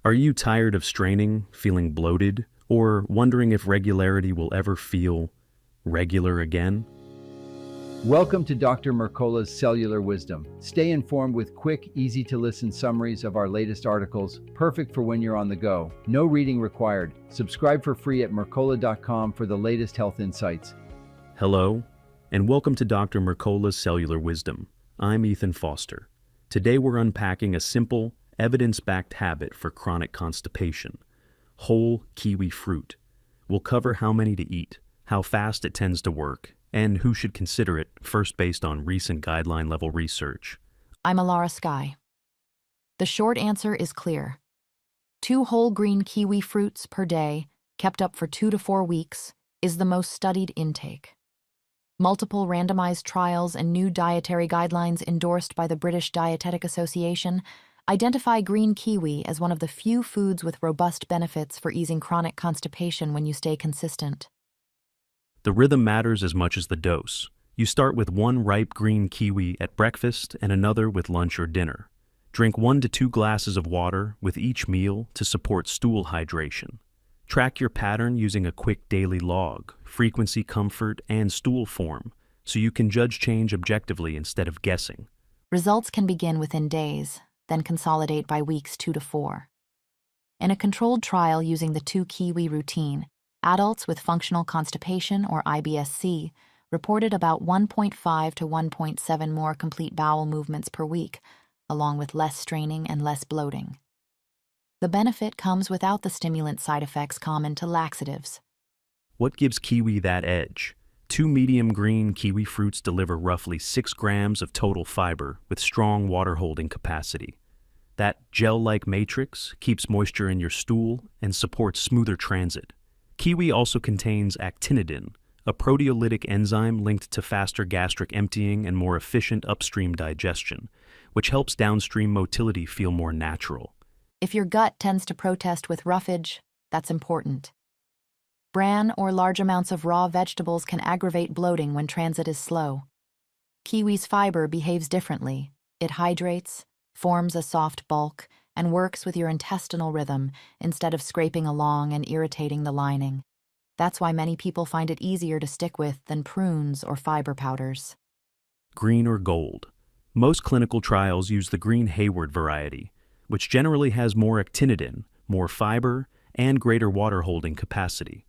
Are you tired of straining, feeling bloated, or wondering if regularity will ever feel regular again? Welcome to Dr. Mercola's Cellular Wisdom. Stay informed with quick, easy-to-listen summaries of our latest articles, perfect for when you're on the go. No reading required. Subscribe for free at mercola.com for the latest health insights. Hello, and welcome to Dr. Mercola's Cellular Wisdom. I'm Ethan Foster. Today we're unpacking a simple, evidence-backed habit for chronic constipation: whole kiwi fruit. We'll cover how many to eat, how fast it tends to work, and who should consider it, first based on recent guideline-level research. I'm Alara Sky. The short answer is clear. 2 whole green kiwi fruits per day, kept up for 2 to 4 weeks, is the most studied intake. Multiple randomized trials and new dietary guidelines endorsed by the British Dietetic Association identify green kiwi as one of the few foods with robust benefits for easing chronic constipation when you stay consistent. The rhythm matters as much as the dose. You start with 1 ripe green kiwi at breakfast and another with lunch or dinner. Drink 1 to 2 glasses of water with each meal to support stool hydration. Track your pattern using a quick daily log, frequency, comfort, and stool form, so you can judge change objectively instead of guessing. Results can begin within days, then consolidate by weeks 2 to 4. In a controlled trial using the 2 kiwi routine, adults with functional constipation, or IBS-C, reported about 1.5 to 1.7 more complete bowel movements per week, along with less straining and less bloating. The benefit comes without the stimulant side effects common to laxatives. What gives kiwi that edge? 2 medium green kiwi fruits deliver roughly 6 grams of total fiber with strong water-holding capacity. That gel-like matrix keeps moisture in your stool and supports smoother transit. Kiwi also contains actinidin, a proteolytic enzyme linked to faster gastric emptying and more efficient upstream digestion, which helps downstream motility feel more natural. If your gut tends to protest with roughage, that's important. Bran or large amounts of raw vegetables can aggravate bloating when transit is slow. Kiwi's fiber behaves differently. It hydrates, forms a soft bulk, and works with your intestinal rhythm instead of scraping along and irritating the lining. That's why many people find it easier to stick with than prunes or fiber powders. Green or gold? Most clinical trials use the green Hayward variety, which generally has more actinidin, more fiber, and greater water-holding capacity.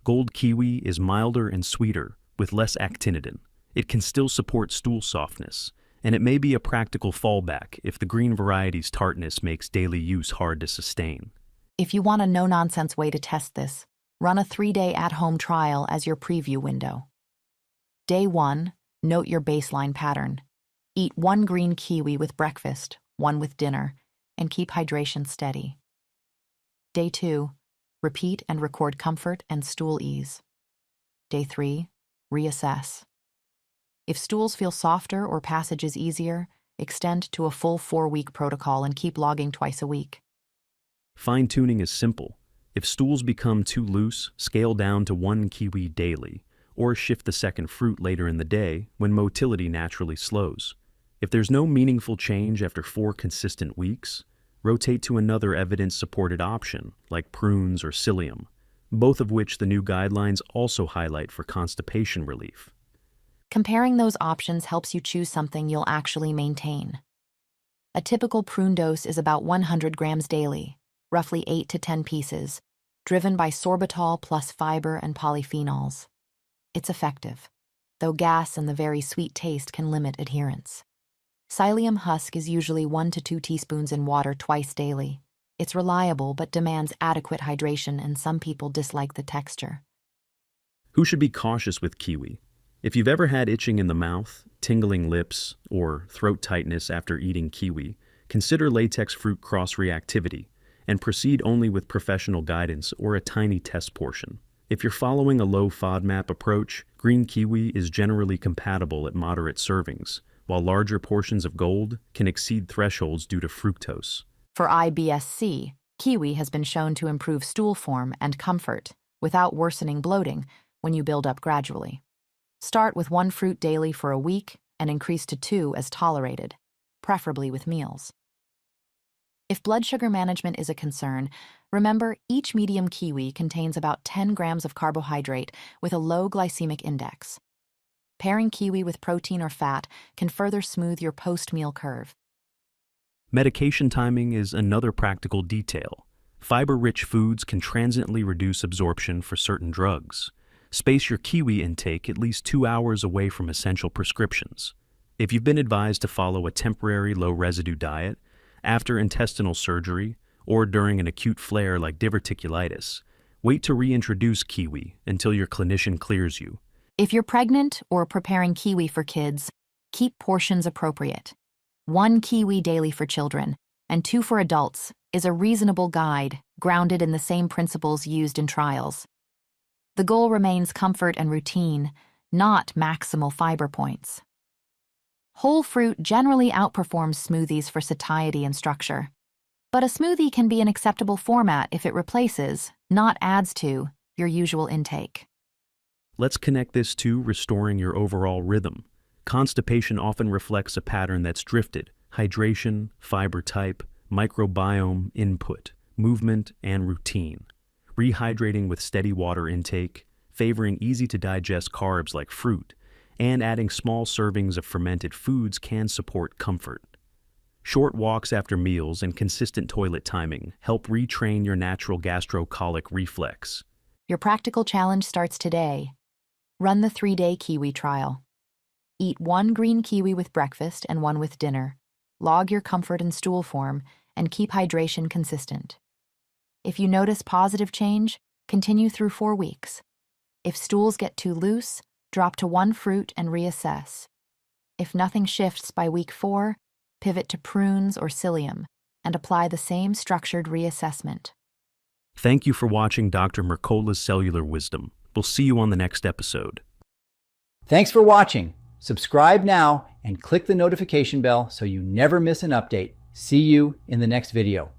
Gold kiwi is milder and sweeter, with less actinidin. It can still support stool softness, and it may be a practical fallback if the green variety's tartness makes daily use hard to sustain. If you want a no-nonsense way to test this, run a 3-day at-home trial as your preview window. Day 1, note your baseline pattern. Eat 1 green kiwi with breakfast, 1 with dinner, and keep hydration steady. Day 2, repeat and record comfort and stool ease. Day 3, reassess. If stools feel softer or passage is easier, extend to a full 4-week protocol and keep logging twice a week. Fine-tuning is simple. If stools become too loose, scale down to 1 kiwi daily, or shift the second fruit later in the day when motility naturally slows. If there's no meaningful change after 4 consistent weeks, rotate to another evidence-supported option, like prunes or psyllium, both of which the new guidelines also highlight for constipation relief. Comparing those options helps you choose something you'll actually maintain. A typical prune dose is about 100 grams daily, roughly 8 to 10 pieces, driven by sorbitol plus fiber and polyphenols. It's effective, though gas and the very sweet taste can limit adherence. Psyllium husk is usually 1 to 2 teaspoons in water twice daily. It's reliable but demands adequate hydration, and some people dislike the texture. Who should be cautious with kiwi? If you've ever had itching in the mouth, tingling lips, or throat tightness after eating kiwi, consider latex fruit cross-reactivity and proceed only with professional guidance or a tiny test portion. If you're following a low FODMAP approach, green kiwi is generally compatible at moderate servings, while larger portions of gold can exceed thresholds due to fructose. For IBS-C, kiwi has been shown to improve stool form and comfort without worsening bloating when you build up gradually. Start with 1 fruit daily for a week and increase to 2 as tolerated, preferably with meals. If blood sugar management is a concern, remember each medium kiwi contains about 10 grams of carbohydrate with a low glycemic index. Pairing kiwi with protein or fat can further smooth your post-meal curve. Medication timing is another practical detail. Fiber-rich foods can transiently reduce absorption for certain drugs. Space your kiwi intake at least 2 hours away from essential prescriptions. If you've been advised to follow a temporary low-residue diet, after intestinal surgery, or during an acute flare like diverticulitis, wait to reintroduce kiwi until your clinician clears you. If you're pregnant or preparing kiwi for kids, keep portions appropriate. 1 kiwi daily for children and 2 for adults is a reasonable guide grounded in the same principles used in trials. The goal remains comfort and routine, not maximal fiber points. Whole fruit generally outperforms smoothies for satiety and structure. But a smoothie can be an acceptable format if it replaces, not adds to, your usual intake. Let's connect this to restoring your overall rhythm. Constipation often reflects a pattern that's drifted: hydration, fiber type, microbiome input, movement, and routine. Rehydrating with steady water intake, favoring easy-to-digest carbs like fruit, and adding small servings of fermented foods can support comfort. Short walks after meals and consistent toilet timing help retrain your natural gastrocolic reflex. Your practical challenge starts today. Run the 3-day kiwi trial. Eat 1 green kiwi with breakfast and 1 with dinner. Log your comfort and stool form, and keep hydration consistent. If you notice positive change, continue through 4 weeks. If stools get too loose, drop to 1 fruit and reassess. If nothing shifts by week 4, pivot to prunes or psyllium and apply the same structured reassessment. Thank you for watching Dr. Mercola's Cellular Wisdom. We'll see you on the next episode. Thanks for watching. Subscribe now and click the notification bell so you never miss an update. See you in the next video.